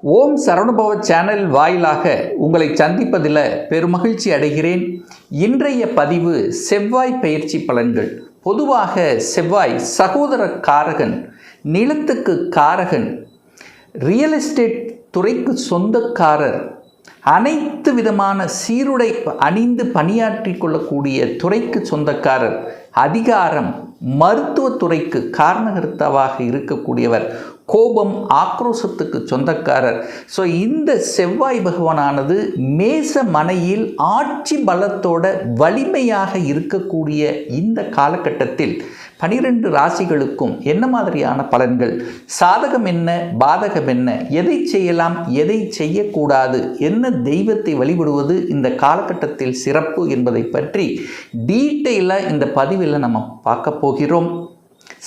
ஓம் Saravanabhava channel வாயிலாக உங்களை சந்திப்பதில் பெருமகிழ்ச்சி அடைகிறேன். இன்றைய பதிவு செவ்வாய் பயிற்சி பலன்கள். பொதுவாக செவ்வாய் சகோதர காரகன், நிலத்துக்கு காரகன், ரியல் எஸ்டேட் துறைக்கு சொந்தக்காரர், அனைத்து விதமான சீருடை அணிந்து பணியாற்றி கொள்ளக்கூடிய துறைக்கு சொந்தக்காரர், அதிகாரம், மருத்துவத்துறைக்கு காரணகர்த்தாவாக இருக்கக்கூடியவர், கோபம், ஆக்ரோஷத்துக்கு சொந்தக்காரர். ஸோ இந்த செவ்வாய் பகவானானது மேச மனையில் ஆட்சி பலத்தோட வலிமையாக இருக்கக்கூடிய இந்த காலகட்டத்தில் 12 ராசிகளுக்கும் என்ன மாதிரியான பலன்கள், சாதகம் என்ன, பாதகம் என்ன, எதை செய்யலாம், எதை செய்யக்கூடாது, என்ன தெய்வத்தை வழிபடுவது இந்த காலகட்டத்தில் சிறப்பு என்பதை பற்றி டீட்டெயிலாக இந்த பதிவில் நம்ம பார்க்க போகிறோம்.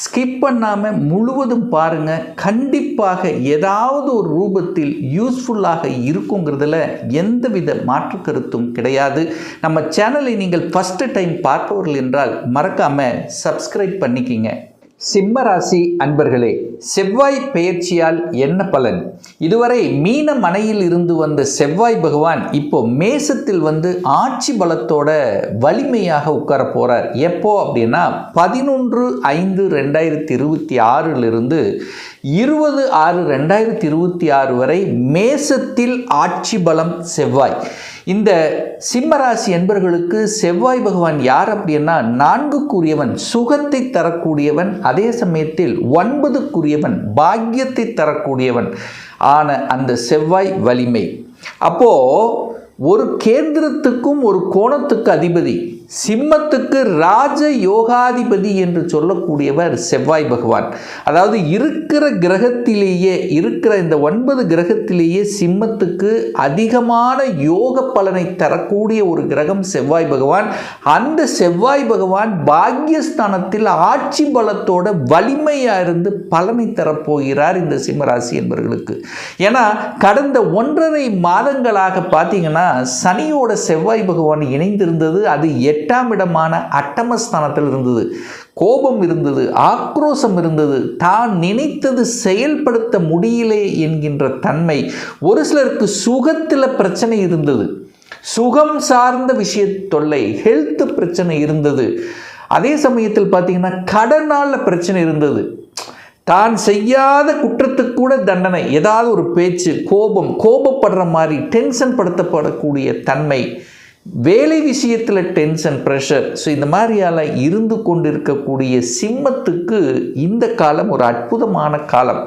ஸ்கிப் பண்ணாமல் முழுவதும் பாருங்கள். கண்டிப்பாக ஏதாவது ஒரு ரூபத்தில் யூஸ்ஃபுல்லாக இருக்குங்கிறதுல எந்தவித மாற்று கருத்தும் கிடையாது. நம்ம சேனலை நீங்கள் ஃபஸ்ட்டு டைம் பார்ப்பவர்கள் என்றால் மறக்காமல் சப்ஸ்கிரைப் பண்ணிக்கிங்க. சிம்மராசி அன்பர்களே, செவ்வாய் பெயர்ச்சியால் என்ன பலன்? இதுவரை மீன மனையில் இருந்து வந்த செவ்வாய் பகவான் இப்போ மேசத்தில் வந்து ஆட்சி பலத்தோட வலிமையாக உட்கார போகிறார். எப்போ அப்படின்னா 11/5/2026 20/6/2026 வரை மேசத்தில் ஆட்சி பலம் செவ்வாய். இந்த சிம்மராசி என்பர்களுக்கு செவ்வாய் பகவான் யார் அப்படின்னா 4க்குரியவன், சுகத்தை தரக்கூடியவன், அதே சமயத்தில் 9க்குரியவன், பாக்கியத்தை தரக்கூடியவன் ஆன அந்த செவ்வாய் வலிமை. அப்போ ஒரு கேந்திரத்துக்கும் ஒரு கோணத்துக்கு அதிபதி, சிம்மத்துக்கு ராஜ யோகாதிபதி என்று சொல்லக்கூடியவர் செவ்வாய் பகவான். அதாவது இருக்கிற கிரகத்திலேயே, இருக்கிற இந்த 9 கிரகத்திலேயே சிம்மத்துக்கு அதிகமான யோக பலனை தரக்கூடிய ஒரு கிரகம் செவ்வாய் பகவான். அந்த செவ்வாய் பகவான் பாக்கியஸ்தானத்தில் ஆட்சி பலத்தோட வலிமையாக இருந்து பலனை தரப்போகிறார் இந்த சிம்மராசி என்பவர்களுக்கு. ஏன்னா கடந்த 1.5 மாதங்களாக பார்த்தீங்கன்னா சனியோட செவ்வாய் பகவான் இணைந்திருந்தது. அது 8ஆம் இடமான அட்டமஸ்தானத்தில் இருந்தது. கோபம் இருந்தது, ஆக்ரோஷம் இருந்தது, தான் நினைத்தது செயல்படுத்த முடியலே என்கின்ற தன்மை. ஒரு சிலருக்கு சுகத்தில் பிரச்சனை இருந்தது, சுகம் சார்ந்த விஷய தொல்லை, ஹெல்த் பிரச்சனை இருந்தது. அதே சமயத்தில் பார்த்தீங்கன்னா கடனால் பிரச்சனை இருந்தது. தான் செய்யாத குற்றத்துக்கு கூட தண்டனை, ஏதாவது ஒரு பேச்சு, கோபப்படுற மாதிரி டென்ஷன் படுத்தப்படக்கூடிய தன்மை, வேலை விஷயத்தில் டென்ஷன், ப்ரெஷர். ஸோ இந்த மாதிரியால் இருந்து கொண்டிருக்கக்கூடிய சிம்மத்துக்கு இந்த காலம் ஒரு அற்புதமான காலம்.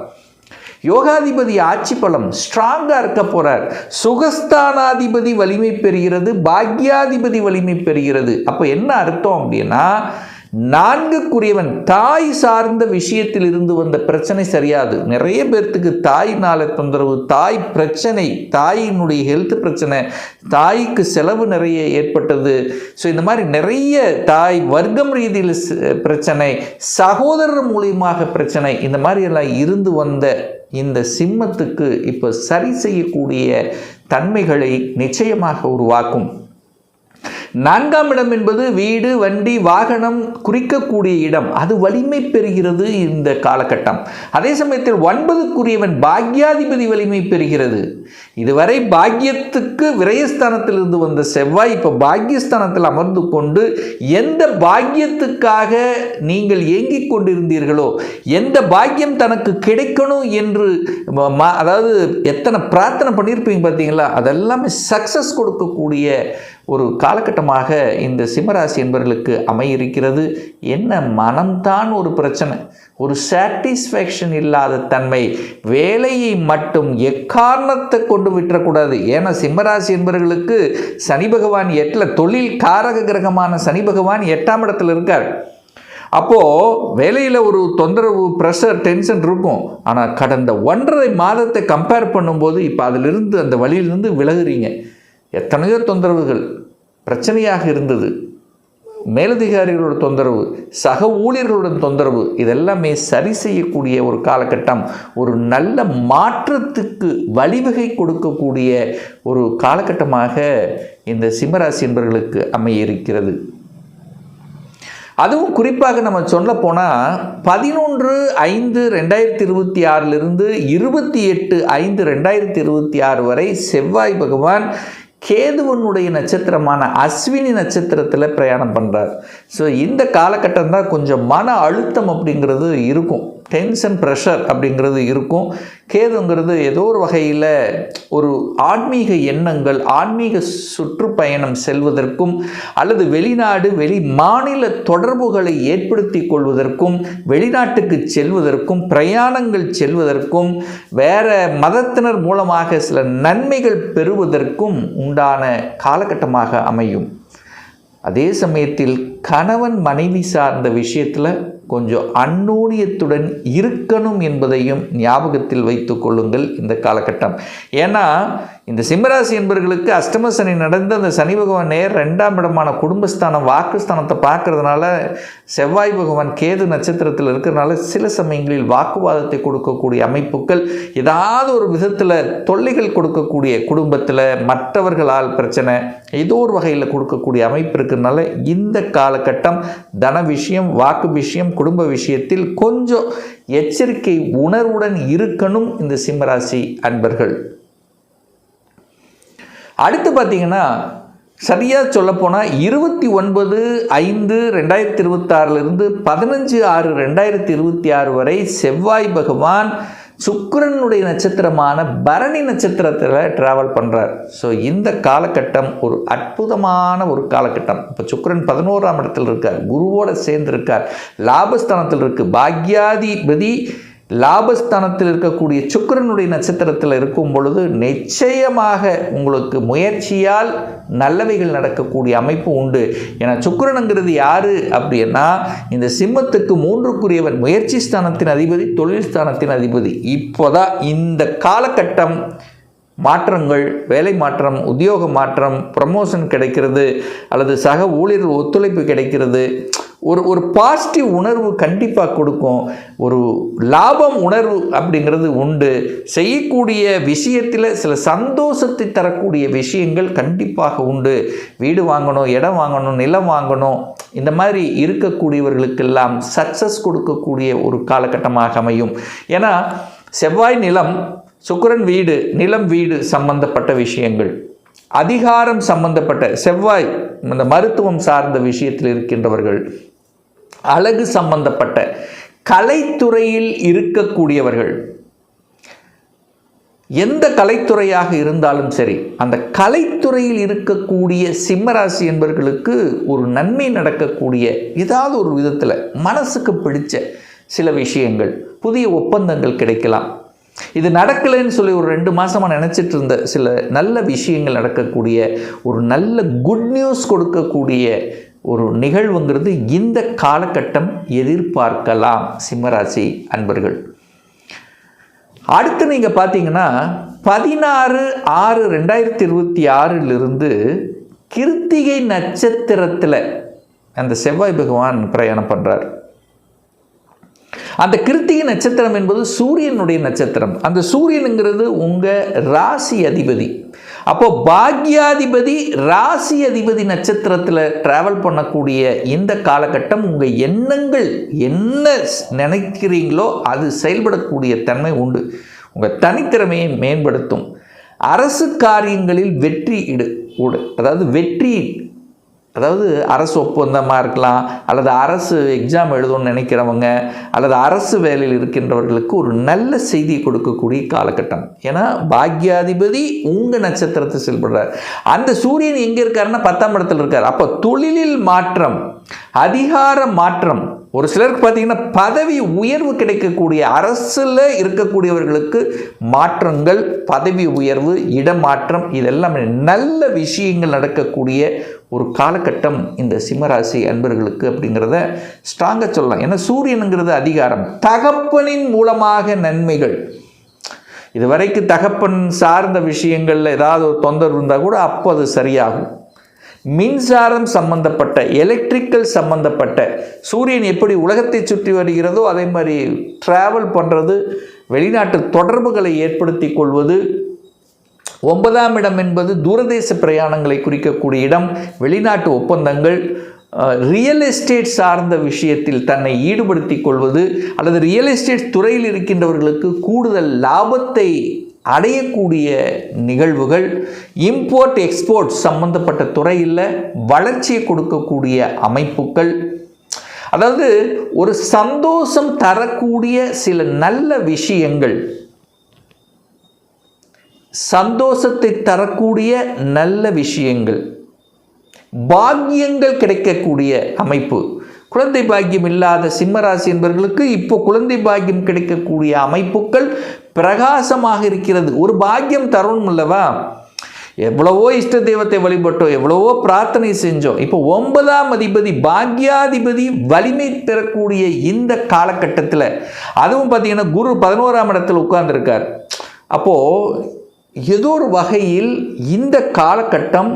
யோகாதிபதி ஆட்சி பலம் ஸ்ட்ராங்காக இருக்க போகிறார். சுகஸ்தானாதிபதி வலிமை பெறுகிறது, பாக்யாதிபதி வலிமை பெறுகிறது. அப்போ என்ன அர்த்தம் அப்படின்னா 4க்குரியவன் தாய் சார்ந்த விஷயத்தில் இருந்து வந்த பிரச்சனை சரியாது. நிறைய பேர்த்துக்கு தாயினால தொந்தரவு, தாய் பிரச்சனை, தாயினுடைய ஹெல்த் பிரச்சனை, தாய்க்கு செலவு நிறைய ஏற்பட்டது. ஸோ இந்த மாதிரி நிறைய தாய் வர்க்கம் ரீதியில் பிரச்சனை, சகோதரர் மூலியமாக பிரச்சனை, இந்த மாதிரி எல்லாம் இருந்து வந்த இந்த சிம்மத்துக்கு இப்போ சரி செய்யக்கூடிய தன்மைகளை நிச்சயமாக உருவாக்கும். 4ஆம் இடம் என்பது வீடு, வண்டி, வாகனம் குறிக்கக்கூடிய இடம். அது வலிமை பெறுகிறது இந்த காலகட்டம். அதே சமயத்தில் 9க்குரியவன் பாக்யாதிபதி வலிமை பெறுகிறது. இதுவரை பாக்கியத்துக்கு விரயஸ்தானத்தில் இருந்து வந்த செவ்வாய் இப்போ பாக்கியஸ்தானத்தில் அமர்ந்து கொண்டு எந்த பாக்கியத்துக்காக நீங்கள் ஏங்கிக் கொண்டிருந்தீர்களோ, எந்த பாக்கியம் தனக்கு கிடைக்கணும் என்று அதாவது எத்தனை பிரார்த்தனை பண்ணியிருப்பீங்க பார்த்தீங்களா, அதெல்லாமே சக்சஸ் கொடுக்கக்கூடிய ஒரு காலகட்டமாக இந்த சிம்மராசி என்பவர்களுக்கு அமையிருக்கிறது. என்ன மனம்தான் ஒரு பிரச்சனை, ஒரு சாட்டிஸ்ஃபேக்ஷன் இல்லாத தன்மை, வேலையை மட்டும் எக்காரணத்தை கொண்டு விட்டுறக்கூடாது. ஏன்னா சிம்மராசி என்பவர்களுக்கு சனி பகவான் 8ல், தொழில் காரக கிரகமான சனி பகவான் 8ஆம் இடத்துல இருக்கார். அப்போது வேலையில் ஒரு தொந்தரவு, ப்ரெஷர், டென்ஷன் இருக்கும். ஆனால் கடந்த 1.5 மாதத்தை கம்பேர் பண்ணும்போது இப்போ அதிலிருந்து, அந்த வழியிலிருந்து விலகுறீங்க. எத்தனையோ தொந்தரவுகள் பிரச்சனையாக இருந்தது, மேலதிகாரிகளோட தொந்தரவு, சக ஊழியர்களோட தொந்தரவு, இதெல்லாமே சரி செய்யக்கூடிய ஒரு காலகட்டம், ஒரு நல்ல மாற்றத்துக்கு வழிவகை கொடுக்கக்கூடிய ஒரு காலகட்டமாக இந்த சிம்மராசி என்பவர்களுக்கு அமைய இருக்கிறது. அதுவும் குறிப்பாக நம்ம சொல்ல போனால் 11/5/2026 28/5/2026 வரை செவ்வாய் பகவான் கேதுவனுடைய நட்சத்திரமான அஸ்வினி நட்சத்திரத்தில் பிரயாணம் பண்ணுறார். ஸோ இந்த காலகட்டம் தான் கொஞ்சம் மன அழுத்தம் அப்படிங்கிறது இருக்கும், டென்ஷன் ப்ரெஷர் அப்படிங்கிறது இருக்கும். கேதுங்கிறது ஏதோ ஒரு வகையில் ஒரு ஆன்மீக எண்ணங்கள், ஆன்மீக சுற்றுப்பயணம் செல்வதற்கும் அல்லது வெளிநாடு வெளி மாநில தொடர்புகளை ஏற்படுத்தி கொள்வதற்கும், வெளிநாட்டுக்கு செல்வதற்கும், பிரயாணங்கள் செல்வதற்கும், வேற மதத்தினர் மூலமாக சில நன்மைகள் பெறுவதற்கும் உண்டான காலகட்டமாக அமையும். அதே சமயத்தில் கணவன் மனைவி சார்ந்த விஷயத்தில் கொஞ்சம் அந்நோனியத்துடன் இருக்கணும் என்பதையும் ஞாபகத்தில் வைத்து கொள்ளுங்கள் இந்த காலகட்டம். ஏன்னா இந்த சிம்மராசி என்பவர்களுக்கு அஷ்டம சனி நடந்து அந்த சனி பகவான் நேர் 2ஆம் இடமான குடும்பஸ்தானம் வாக்குஸ்தானத்தை பார்க்கறதுனால செவ்வாய் பகவான் கேது நட்சத்திரத்தில் இருக்கிறதுனால சில சமயங்களில் வாக்குவாதத்தை கொடுக்கக்கூடிய அமைப்புகள், ஏதாவது ஒரு விதத்தில் தொல்லைகள் கொடுக்கக்கூடிய, குடும்பத்தில் மற்றவர்களால் பிரச்சனை, ஏதோ ஒரு வகையில் கொடுக்கக்கூடிய அமைப்பு இருக்கிறதுனால இந்த காலகட்டம் தன விஷயம், வாக்கு விஷயம், குடும்ப விஷயத்தில் கொஞ்சம் எச்சரிக்கை உணர்வுடன் இருக்கணும் இந்த சிம்மராசி அன்பர்கள். அடுத்து பார்த்தீங்கன்னா சரியாக சொல்லப்போனால் 29/5/2026 15/6/2026 வரை செவ்வாய் பகவான் சுக்கிரனுடைய நட்சத்திரமான பரணி நட்சத்திரத்தில் ட்ராவல் பண்ணுறார். ஸோ இந்த காலகட்டம் ஒரு அற்புதமான ஒரு காலகட்டம். இப்போ சுக்கிரன் 11ஆம் இடத்தில் இருக்கார், குருவோடு சேர்ந்திருக்கார், லாபஸ்தானத்தில் இருக்குது. பாக்யாதிபதி லாபஸ்தானத்தில் இருக்கக்கூடிய சுக்கிரனுடைய நட்சத்திரத்தில் இருக்கும் பொழுது நிச்சயமாக உங்களுக்கு முயற்சியால் நல்லவைகள் நடக்கக்கூடிய அமைப்பு உண்டு. ஏன்னா சுக்கிரனுங்கிறது யாரு அப்படின்னா இந்த சிம்மத்துக்கு 3க்குரியவன், முயற்சி ஸ்தானத்தின் அதிபதி, தொழில் ஸ்தானத்தின் அதிபதி. இப்போதான் இந்த காலகட்டம் மாற்றங்கள், வேலை மாற்றம், உத்தியோக மாற்றம், ப்ரமோஷன் கிடைக்கிறது அல்லது சக ஊழியர்கள் ஒத்துழைப்பு கிடைக்கிறது, ஒரு பாசிட்டிவ் உணர்வு கண்டிப்பாக கொடுக்கும். ஒரு லாபம் உணர்வு அப்படிங்கிறது உண்டு. செய்யக்கூடிய விஷயத்தில் சில சந்தோஷத்தை தரக்கூடிய விஷயங்கள் கண்டிப்பாக உண்டு. வீடு வாங்கணும், இடம் வாங்கணும், நிலம் வாங்கணும், இந்த மாதிரி இருக்கக்கூடியவர்களுக்கெல்லாம் சக்ஸஸ் கொடுக்கக்கூடிய ஒரு காலகட்டமாக அமையும். ஏன்னா செவ்வாய் நிலம், சுக்கிரன் வீடு, நிலம் வீடு சம்பந்தப்பட்ட விஷயங்கள், அதிகாரம் சம்பந்தப்பட்ட செவ்வாய் இந்த மருத்துவம் சார்ந்த விஷயத்தில் இருக்கின்றவர்கள், அழகு சம்பந்தப்பட்ட கலைத்துறையில் இருக்கக்கூடியவர்கள், எந்த கலைத்துறையாக இருந்தாலும் சரி அந்த கலைத்துறையில் இருக்கக்கூடிய சிம்மராசி என்பவர்களுக்கு ஒரு நன்மை நடக்கக்கூடிய ஏதாவது ஒரு விதத்தில் மனசுக்கு பிடிச்ச சில விஷயங்கள், புதிய ஒப்பந்தங்கள் கிடைக்கலாம். இது நடக்கலைன்னு சொல்லி ஒரு 2 மாதமாக நினச்சிட்டு இருந்த சில நல்ல விஷயங்கள் நடக்கக்கூடிய, ஒரு நல்ல குட் நியூஸ் கொடுக்கக்கூடிய ஒரு நிகழ்வுங்கிறது இந்த காலகட்டம் எதிர்பார்க்கலாம் சிம்மராசி அன்பர்கள். அடுத்து நீங்கள் பார்த்தீங்கன்னா 16/6/2026 கிருத்திகை நட்சத்திரத்தில் அந்த செவ்வாய் பகவான் பிரயாணம் பண்ணுறார். அந்த கிருத்திகை நட்சத்திரம் என்பது சூரியனுடைய நட்சத்திரம். அந்த சூரியனுங்கிறது உங்கள் ராசி அதிபதி. அப்போ பாக்யாதிபதி ராசி அதிபதி நட்சத்திரத்தில் டிராவல் பண்ணக்கூடிய இந்த காலகட்டம் உங்கள் எண்ணங்கள் என்ன நினைக்கிறீங்களோ அது செயல்படக்கூடிய தன்மை உண்டு. உங்கள் தனித்திறமையை மேம்படுத்தும். அரசு காரியங்களில் அதாவது அரசு ஒப்பந்தமாக இருக்கலாம், அல்லது அரசு எக்ஸாம் எழுதணும்னு நினைக்கிறவங்க, அல்லது அரசு வேலையில் இருக்கின்றவர்களுக்கு ஒரு நல்ல செய்தி கொடுக்கக்கூடிய காலகட்டம். ஏன்னா பாக்யாதிபதி உங்கள் நட்சத்திரத்தை செயல்படுறார். அந்த சூரியன் எங்கே இருக்காருன்னா 10ஆம் இடத்துல இருக்கார். அப்போ தொழிலில் மாற்றம், அதிகார மாற்றம், ஒரு சிலருக்கு பார்த்தீங்கன்னா பதவி உயர்வு கிடைக்கக்கூடிய, அரசில் இருக்கக்கூடியவர்களுக்கு மாற்றங்கள், பதவி உயர்வு, இடமாற்றம், இதெல்லாம் நல்ல விஷயங்கள் நடக்கக்கூடிய ஒரு காலகட்டம் இந்த சிம்மராசி அன்பர்களுக்கு அப்படிங்கிறத ஸ்ட்ராங்காக சொல்லலாம். ஏன்னா சூரியனுங்கிறது அதிகாரம், தகப்பனின் மூலமாக நன்மைகள். இதுவரைக்கும் தகப்பன் சார்ந்த விஷயங்களில் ஏதாவது ஒரு தொந்தரவு இருந்தால் கூட அப்போ அது சரியாகும். மின்சாரம் சம்பந்தப்பட்ட, எலக்ட்ரிக்கல் சம்பந்தப்பட்ட, சூரியன் எப்படி உலகத்தை சுற்றி வருகிறதோ அதே மாதிரி டிராவல் பண்ணுறது, வெளிநாட்டு தொடர்புகளை ஏற்படுத்தி கொள்வது. 9ஆம் இடம் என்பது தூரதேச பிரயாணங்களை குறிக்கக்கூடிய இடம், வெளிநாட்டு ஒப்பந்தங்கள், ரியல் எஸ்டேட் சார்ந்த விஷயத்தில் தன்னை ஈடுபடுத்திக் கொள்வது அல்லது ரியல் எஸ்டேட் துறையில் இருக்கின்றவர்களுக்கு கூடுதல் லாபத்தை அடையக்கூடிய நிகழ்வுகள், இம்போர்ட் எக்ஸ்போர்ட் சம்பந்தப்பட்ட துறையில் வளர்ச்சியை கொடுக்கக்கூடிய அமைப்புகள், அதாவது ஒரு சந்தோஷம் தரக்கூடிய சில நல்ல விஷயங்கள், சந்தோஷத்தை தரக்கூடிய நல்ல விஷயங்கள், பாக்கியங்கள் கிடைக்கக்கூடிய அமைப்பு. குழந்தை பாக்கியம் இல்லாத சிம்மராசி என்பவர்களுக்கு இப்போ குழந்தை பாக்கியம் கிடைக்கக்கூடிய அமைப்புகள் பிரகாசமாக இருக்கிறது. ஒரு பாக்கியம் தரணும் அல்லவா? எவ்வளவோ இஷ்ட தெய்வத்தை வழிபட்டோம், எவ்வளவோ பிரார்த்தனை செஞ்சோம். இப்போ 9ஆம் அதிபதி பாக்யாதிபதி வலிமை பெறக்கூடிய இந்த காலகட்டத்தில், அதுவும் பார்த்தீங்கன்னா குரு 11ஆம் இடத்தில் உட்கார்ந்துருக்கார். அப்போது ஏதோ ஒரு வகையில் இந்த காலகட்டம்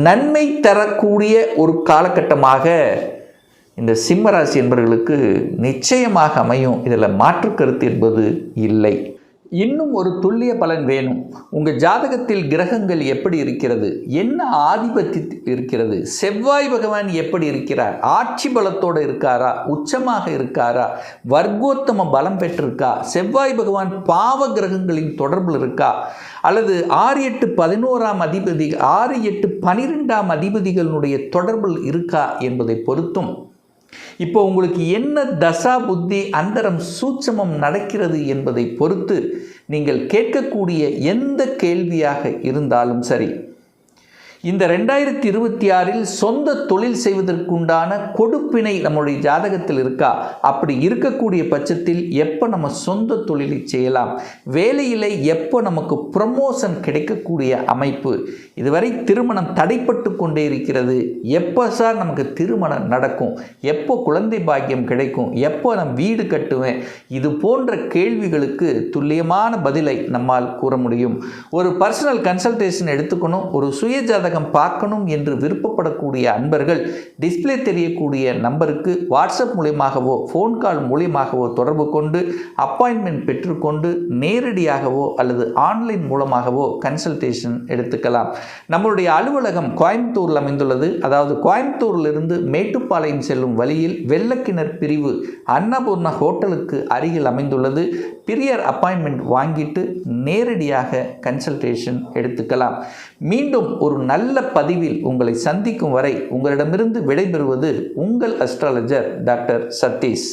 நன்மை தரக்கூடிய ஒரு காலகட்டமாக இந்த சிம்மராசி என்பவர்களுக்கு நிச்சயமாக அமையும். இதில் மாற்று கருத்து என்பது இல்லை. இன்னும் ஒரு துல்லிய பலன் வேணும். உங்கள் ஜாதகத்தில் கிரகங்கள் எப்படி இருக்கிறது, என்ன ஆதிபத்தியம் இருக்கிறது, செவ்வாய் பகவான் எப்படி இருக்கிறார், ஆட்சி பலத்தோடு இருக்காரா, உச்சமாக இருக்காரா, வர்க்கோத்தம பலம் பெற்றிருக்கா, செவ்வாய் பகவான் பாவ கிரகங்களின் தொடர்பில் இருக்கா, அல்லது 6, 8, 11ஆம் அதிபதி 6, 8, 12ஆம் அதிபதிகளுடைய தொடர்பில் இருக்கா என்பதை பொறுத்தும், இப்போ உங்களுக்கு என்ன தசா புத்தி அந்தரம் சூட்சமம் நடக்கிறது என்பதை பொறுத்து நீங்கள் கேட்கக்கூடிய எந்த கேள்வியாக இருந்தாலும் சரி, இந்த 2026இல் சொந்த தொழில் செய்வதற்குண்டான கொடுப்பினை நம்முடைய ஜாதகத்தில் இருக்கா? அப்படி இருக்கக்கூடிய பட்சத்தில் எப்போ நம்ம சொந்த தொழிலை செய்யலாம், வேலையில் எப்போ நமக்கு ப்ரமோஷன் கிடைக்கக்கூடிய அமைப்பு, இதுவரை திருமணம் தடைப்பட்டு கொண்டே இருக்கிறது, எப்போ சார் நமக்கு திருமணம் நடக்கும், எப்போ குழந்தை பாக்கியம் கிடைக்கும், எப்போ நான் வீடு கட்டுவேன், இது போன்ற கேள்விகளுக்கு துல்லியமான பதிலை நம்மால் கூற முடியும். ஒரு பர்சனல் கன்சல்டேஷன் எடுத்துக்கணும், ஒரு சுய ஜாதகம் பார்க்கணும் என்று விருப்பப்படக்கூடிய அன்பர்கள் டிஸ்பிளே தெரியக்கூடிய நம்பருக்கு வாட்ஸ்அப் மூலமாகவோ ஃபோன் கால் மூலமாகவோ தொடர்பு கொண்டு அப்பாயின்மெண்ட் பெற்றுக்கொண்டு நேரடியாகவோ அல்லது ஆன்லைன் மூலமாகவோ கன்சல்டேஷன் எடுத்துக்கலாம். நம்மளுடைய அலுவலகம் கோயம்புத்தூரில் அமைந்துள்ளது. அதாவது கோயம்புத்தூரிலிருந்து மேட்டுப்பாளையம் செல்லும் வழியில் வெள்ளக்கிணர் பிரிவு அன்னபூர்ணா ஹோட்டலுக்கு அருகில் அமைந்துள்ளது. பிரியர் அப்பாயின்மெண்ட் வாங்கிட்டு நேரடியாக கன்சல்டேஷன் எடுத்துக்கலாம். மீண்டும் ஒரு நல்ல பதிவில் உங்களை சந்திக்கும் வரை உங்களிடமிருந்து விடைபெறுவது உங்கள் அஸ்ட்ராலஜர் டாக்டர் சதீஷ்.